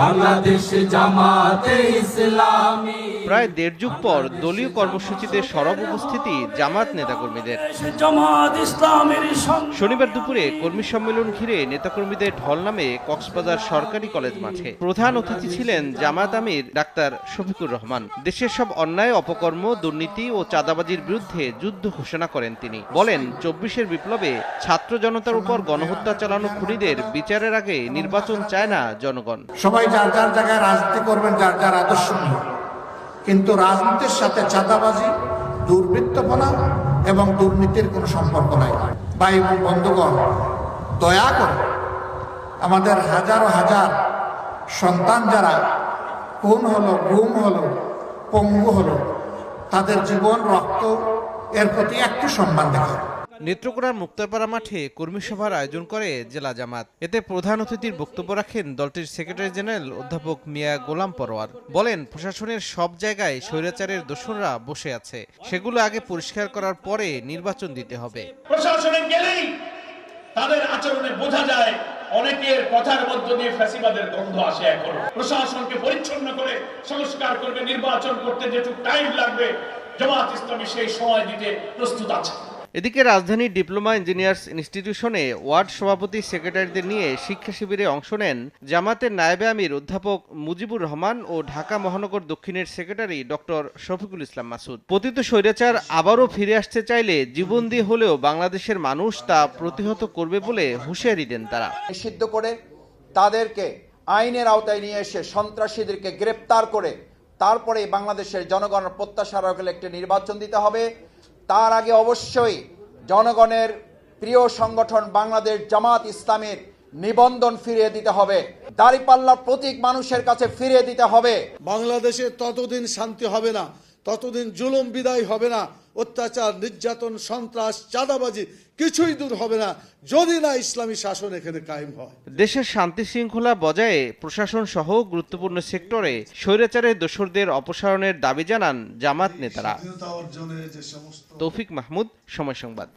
বাংলাদেশ জামাতে ইসলামী। প্রায় দেড় যুগ পর দলীয় কর্মসূচিতে সরব উপস্থিতি জামাত নেতাকর্মীদের। শনিবার দুপুরে কর্মী সম্মেলন ঘিরে নেতাকর্মীদের ঢল নামে কক্সবাজার সরকারি কলেজ মাঠে। প্রধান অতিথি ছিলেন জামাত আমির ডাক্তার শফিকুর রহমান। দেশের সব অন্যায়, অপকর্ম, দুর্নীতি ও চাঁদাবাজির বিরুদ্ধে যুদ্ধ ঘোষণা করেন তিনি। বলেন, ২৪-এর বিপ্লবে ছাত্র জনতার উপর গণহত্যা চালানো খুনিদের বিচারের আগে নির্বাচন চায় না জনগণ। সবাই যার যার জায়গায় রাজনীতি করবেন, যার যার আদর্শ নিয়ে, কিন্তু রাজনীতির সাথে চাঁদাবাজি, দুর্বৃত্তপনা এবং দুর্নীতির কোনো সম্পর্ক নাই। ভাই এবং বন্ধুগণ, দয়া করে আমাদের হাজারো হাজার সন্তান যারা খুন হলো, গুম হলো, পঙ্গু হলো, তাদের জীবন, রক্ত এর প্রতি একটু সম্মান দেখান। নেত্রকোনার মুক্তারপাড়া মাঠে কর্মী সভার আয়োজন করে জেলা জামাত। এতে প্রধান অতিথির বক্তব্য রাখেন দলটির সেক্রেটারি জেনারেল অধ্যাপক মিয়া গোলাম পরোয়ার। বলেন, প্রশাসনের সব জায়গায় স্বৈরাচারের দোসররা বসে আছে, সেগুলো আগে পরিষ্কার করার পরে নির্বাচন দিতে হবে। প্রশাসনে গেলেই তাদের আচরণে বোঝা যায় অনেকের কথার মধ্য দিয়ে ফ্যাসিবাদের গন্ধ আসে। এখনো প্রশাসনকে পরিচ্ছন্ন করে সংস্কার করবে, নির্বাচন করতে যেটুকু টাইম লাগবে জামাত ইসলামী সেই সময় দিতে প্রস্তুত আছে। এদিকে রাজধানীর ডিপ্লোমা ইঞ্জিনিয়ার্স ইনস্টিটিউশনে ওয়ার্ড সভাপতি, সেক্রেটারিদের নিয়ে শিক্ষা শিবিরে অংশ নেন জামাতের নায়েবে আমির অধ্যাপক মুজিবুর রহমান ও ঢাকা মহানগর দক্ষিণের সেক্রেটারি ডক্টর শফিকুল ইসলাম মাসুদ। পতিত স্বৈরাচার আবারও ফিরে আসতে চাইলে জীবন দিয়ে হলেও বাংলাদেশের মানুষ তা প্রতিহত করবে বলে হুঁশিয়ারি দেন তারা। নিষিদ্ধ করে তাদেরকে আইনের আওতায় নিয়ে এসে সন্ত্রাসীদেরকে গ্রেপ্তার করে তারপরে বাংলাদেশের জনগণের প্রত্যাশার একটি নির্বাচন দিতে হবে। তার আগে অবশ্যই জনগণের প্রিয় সংগঠন বাংলাদেশ জামাত ইসলামের নিবন্ধন ফিরিয়ে দিতে হবে, দাঁড়িপাল্লার প্রতীক মানুষের কাছে ফিরিয়ে দিতে হবে। বাংলাদেশে ততদিন শান্তি হবে না, ততদিন জুলুম বিদায় হবে না, অত্যাচার, নির্যাতন, সন্ত্রাস, চাঁদাবাজি কিছুই দূর হবে না যদি না ইসলামী শাসন এখানে কায়েম হয়। দেশের শান্তি শৃঙ্খলা বজায়ে প্রশাসন সহ গুরুত্বপূর্ণ সেক্টরে স্বৈরাচারের দোসরদের অপসারণের দাবি জানান জামাত নেতারা। তৌফিক মাহমুদ, সময় সংবাদ।